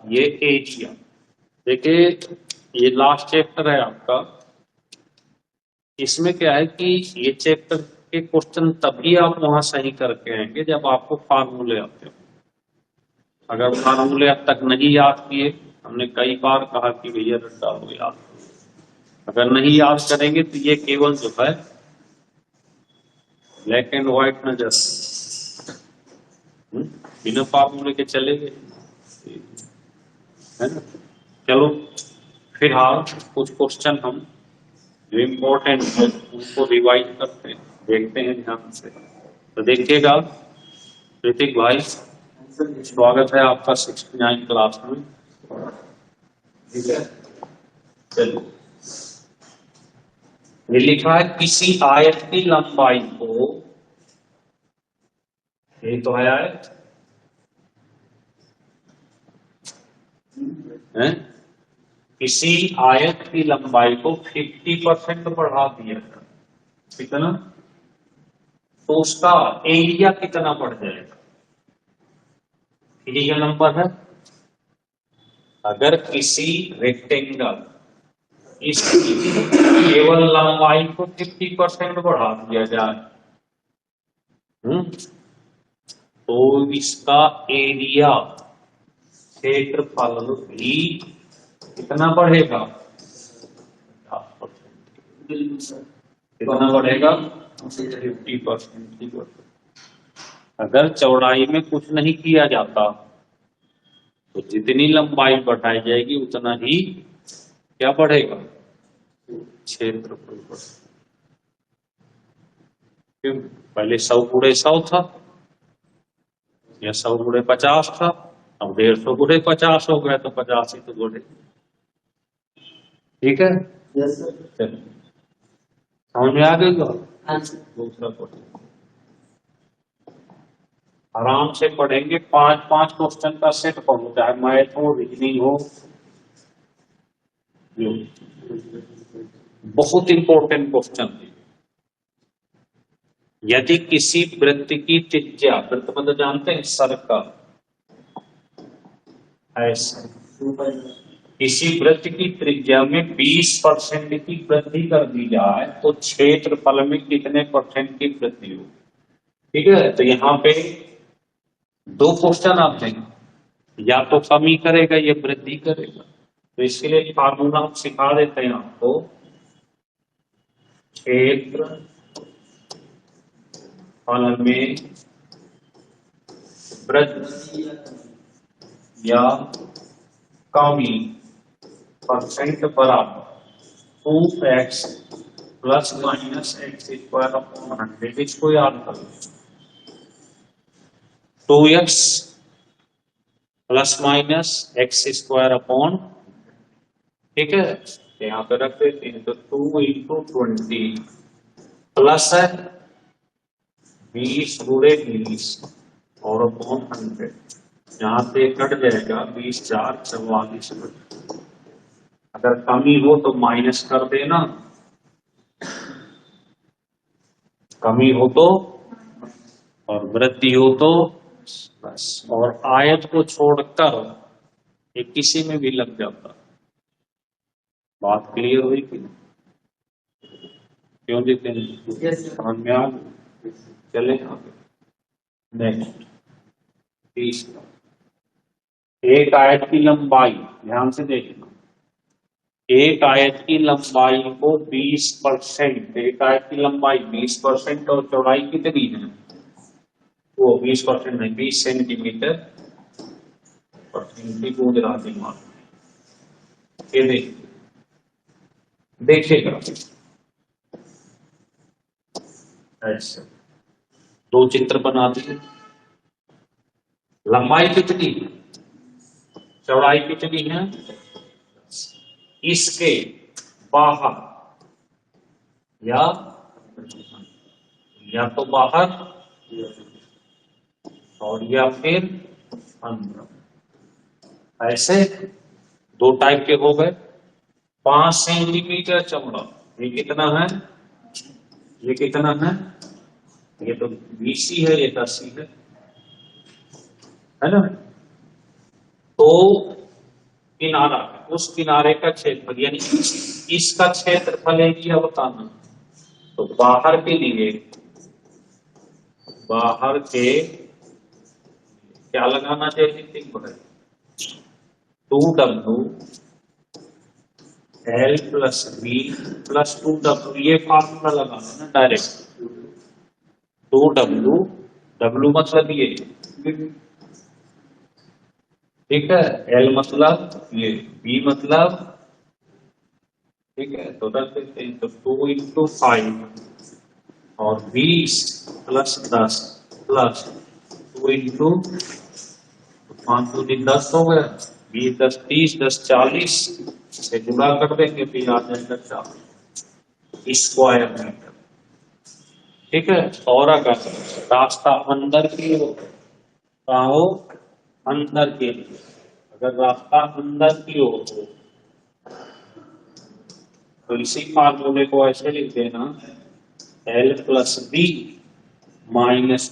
ये एरिया। देखिए ये लास्ट चैप्टर है आपका। इसमें क्या है कि ये चैप्टर के क्वेश्चन तभी आप वहां सही करके आएंगे जब आपको फार्मूले आते हो। अगर फार्मूले अब तक नहीं याद किए, हमने कई बार कहा कि भैया रट्टा हो याद, अगर नहीं याद करेंगे तो ये केवल जो है ब्लैक एंड व्हाइट नजर, बिना फार्मूले के चलेंगे, है ना। चलो फिलहाल कुछ क्वेश्चन हम जो इम्पोर्टेंट है उनको रिवाइज करते हैं, देखते हैं ध्यान से। तो देखिएगा ऋतिक भाई, स्वागत है आपका 69 क्लास में। ठीक है, चलिए ये लिखा है किसी आयत की लंबाई को, ये तो है आयत है, किसी आयत की लंबाई को 50% बढ़ा दिया था, कितना, तो उसका एरिया कितना बढ़ जाएगा। ये नंबर है, अगर किसी रेक्टेंगल इसकी केवल लंबाई को 50% बढ़ा दिया जाए, तो इसका एरिया, क्षेत्रफल भी कितना बढ़ेगा, कितना बढ़ेगा, 50%। अगर चौड़ाई में कुछ नहीं किया जाता तो जितनी लंबाई बढ़ाई जाएगी उतना ही क्या बढ़ेगा, क्षेत्रफल बढ़ेगा। क्यों, पहले 100 गुणे 100 था या 100 गुणे 50 था, अब 150 गुणे 50 हो गया, तो 50 ही तो गुणे। ठीक है, यस सर, चलो समझ में आ गई। दूसरा क्वेश्चन आराम से पढ़ेंगे, 5-5 क्वेश्चन का सेट पढ़ो, चाहे मैथ हो रीजनिंग हो, बहुत इंपॉर्टेंट क्वेश्चन है। यदि किसी वृत्त की त्रिज्या, वृत्त मतलब जानते हैं सर्कल, ऐसे किसी वृत्त की त्रिज्या में 20% की वृद्धि कर दी जाए तो क्षेत्रफल में कितने परसेंट की वृद्धि हो। ठीक है, तो यहाँ पे 2 क्वेश्चन आते हैं, या तो कमी करेगा या वृद्धि करेगा। तो इसके लिए फार्मूला हम सिखा देते हैं आपको, क्षेत्रफल में वृद्धि या कमी परसेंट बराबर 2x plus minus x square upon 100। इसको याद करो, 2x plus minus x square upon, ठीक है, यहाँ पे रख देते हैं, तो 2 इंटू 20 प्लस है 20 गुणे 20 और अपॉन 100, यहाँ से कट जाएगा 20 4 44। अगर कमी हो तो माइनस कर देना, कमी हो तो, और वृद्धि हो तो बस। और आयत को छोड़कर ये किसी में भी लग जाता। बात क्लियर हुई कि क्यों देते हैं, समझ में आ गई। चले नेक्स्ट, तीसरा, एक आयत की लंबाई, ध्यान से देखना, एक आयत की लंबाई को 20%, एक आयत की लंबाई 20% और चौड़ाई कितनी है, वो 20% है, 20 सेंटीमीटर ये देखिएगा ऐसे 2 चित्र बना दिए, लंबाई कितनी है, चौड़ाई कितनी है, इसके बाहर या तो बाहर और या फिर अंदर, ऐसे 2 टाइप के हो गए। 5 सेंटीमीटर चौड़ा, ये कितना है, ये कितना है, ये तो 20 है, ये 10 है ना। तो किनारा है, उस किनारे का क्षेत्रफल यानी इसका क्षेत्रफल एरिया बताना। तो बाहर के लिए, बाहर के क्या लगाना चाहिए, 2W L plus B plus 2W, ये फार्मूला लगाना ना डायरेक्ट। 2W, W मतलब ये, ठीक है, L मतलब ये, B मतलब, ठीक है, तो रख देते हैं। तो 2 × 5 और 20 प्लस 10 प्लस 2 इंटू 5 2 10 हो गया, 20 10 30 10 40 से गुणा कर देंगे, फिर आ जाएगा 4 स्क्वायर मीटर। ठीक है, और अगर रास्ता अंदर की हो, कहा हो, अंदर के लिए, अगर रास्ता अंदर की हो तो इसी फार्मूले को ऐसे लिख देना, L plus b minus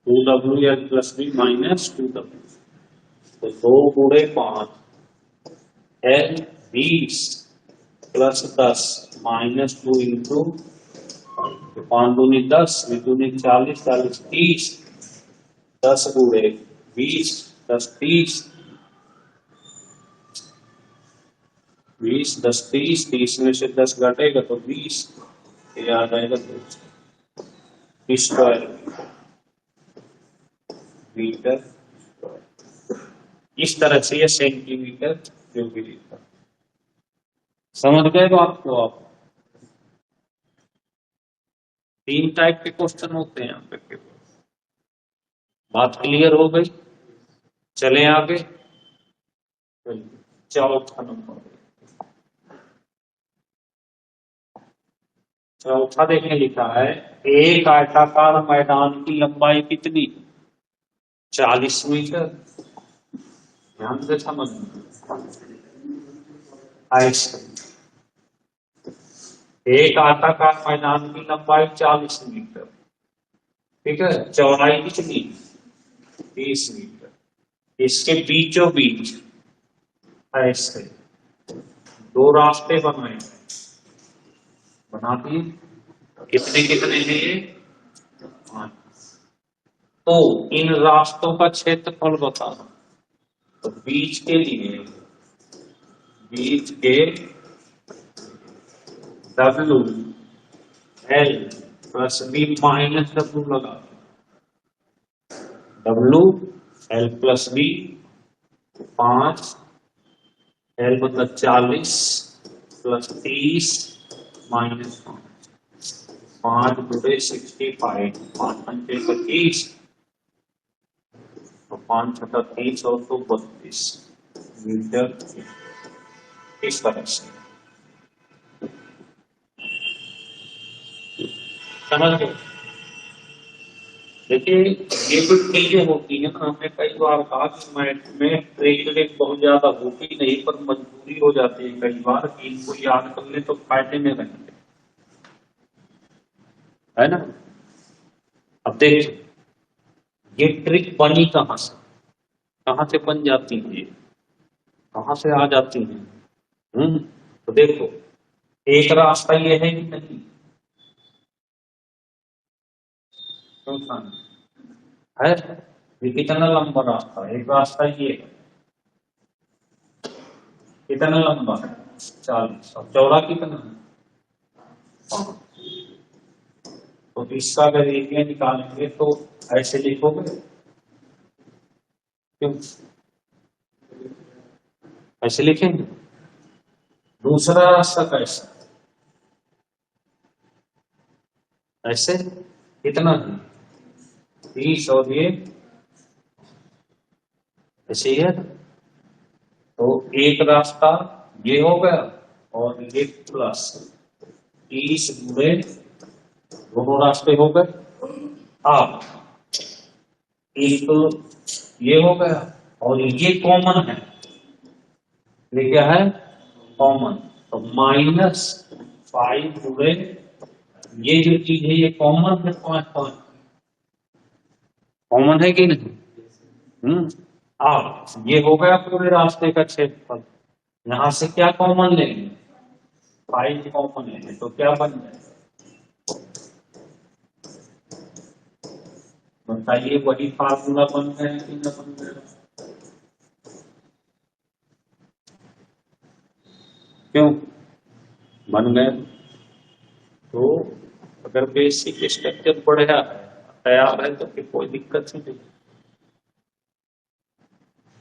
2W L plus b minus 2W। तो 2 × 5 L 20 प्लस 10 माइनस 2 इंटू 5 दूनी 10 दूनी 40 40 30 10 × 20 10 30 20 10 30 30 में से 10 घटेगा तो 20, ये आ जाएगा स्क्वायर मीटर। इस तरह से ये सेंटीमीटर जो भी लिखा, समझ गए बात को आप। 3 टाइप के क्वेश्चन होते हैं यहाँ पे। बात क्लियर हो गई, चले आगे। चौथा नंबर, चौथा देखने लिखा है, एक आयताकार मैदान की लंबाई कितनी, 40 मीटर। ध्यान से समझना, ऐसे एक आयताकार मैदान की लंबाई 40 मीटर, ठीक है, चौड़ाई कितनी, 30 मीटर। इसके बीचों बीच ऐसे 2 रास्ते बनाए, बना दिए, कितने कितने हैं ये, 5। तो इन रास्तों का क्षेत्रफल बताना। तो बीच के लिए, बीच के W L plus b minus W लगा, W L plus b 5 L मतलब 40 प्लस 30 माइनस 5 × 65 5 पंचे 25 तो 5 × 30 और 2 32 मीटर। इस तरह से समझ गए। देखिए ये कुछ चीजें होती है ना, हमने कई बार कहा कि मैथ में ट्रिक बहुत ज्यादा होती नहीं, पर मजबूरी हो जाती है कई बार कि इनको याद कर ले तो फायदे में रहेंगे, है ना। अब देखिए ये ट्रिक बनी कहां से बन जाती है, कहां से आ जाती है। तो देखो एक रास्ता ये है कि नहीं, है, ये कितना लंबा रास्ता है, एक रास्ता ये है, कितना लंबा है, 40, और चौड़ा कितना है, 5। तो इसका अगर एरिया निकालेंगे तो ऐसे लिखोगे, क्यों ऐसे लिखेंगे। दूसरा रास्ता कैसा, ऐसे, कितना है 30 और ये ऐसे ही है। तो एक रास्ता ये हो गया और ये प्लस 30 × दोनों रास्ते हो गए। अब एक तो ये हो गया और ये कॉमन है, ये क्या है, कॉमन। तो -5 × ये जो चीज है ये कॉमन है, 5 5 कॉमन है कि नहीं। अब ये हो गया पूरे रास्ते का क्षेत्रफल। यहां से क्या कॉमन लेंगे, 5 कॉमन लेंगे तो क्या बन जाएगा बताइए, वही फार्मूला बन गया कि न बन गया? क्यों बन गए? तो अगर बेसिक स्ट्रक्चर बढ़िया है, तैयार है, तो फिर कोई दिक्कत ही नहीं।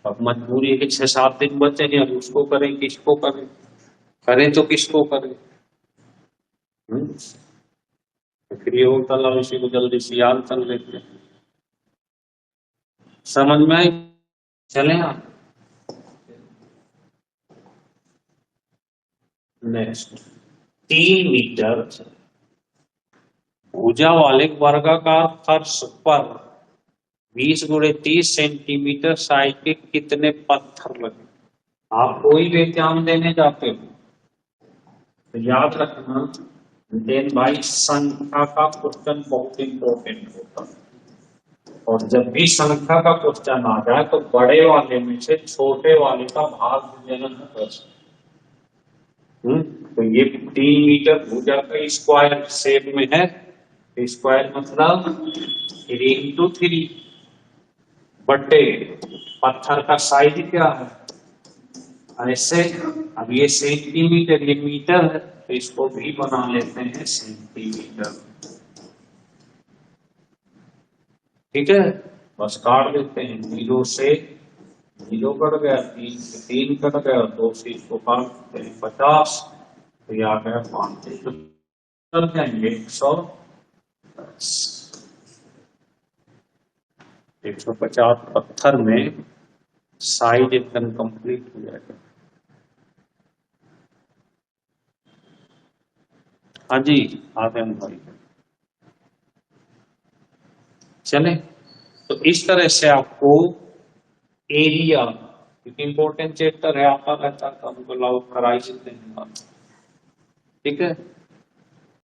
अब मजबूरी है कि 6-7 दिन बचे हैं, अब उसको करें किसको करें, करें तो किसको करें? तो फिर ये होता है इसी को जल्दी से याद कर लेते हैं। समझ में आई? चलें आप नेक्स्ट। 3 मीटर भुजा वाले वर्गाकार फर्श पर 20 × 30 सेंटीमीटर साइज के कितने पत्थर लगे? आप कोई भी एग्जाम देने जाते हो तो याद रखना, देन भाई संख्या का क्वेश्चन बहुत इंपॉर्टेंट होता है। और जब भी संख्या का क्वेश्चन आ जाए तो बड़े वाले में से छोटे वाले का भाग देना है। तो ये 3 मीटर भुजा का स्क्वायर शेप में है, स्क्वायर मतलब 3 × 3 बटे पत्थर का साइज क्या है ऐसे। अब ये सेंटीमीटर, ये मीटर है, तो इसको भी बना लेते हैं सेंटीमीटर। ठीक है, बस काट देते हैं, 0 से 0 कट गया, 3 से 3 कट गया, 2 से इसको काट देते हैं 50, तो ये आ गया 5 कर जाएंगे 150 पत्थर में साइज एकदम कंप्लीट हो जाएगा। हाँ जी आदम भाई, चले। तो इस तरह से आपको एरिया, क्योंकि इंपॉर्टेंट चैप्टर है, आता रहता है तो हमको लाउड करा ही देते हैं। ठीक है।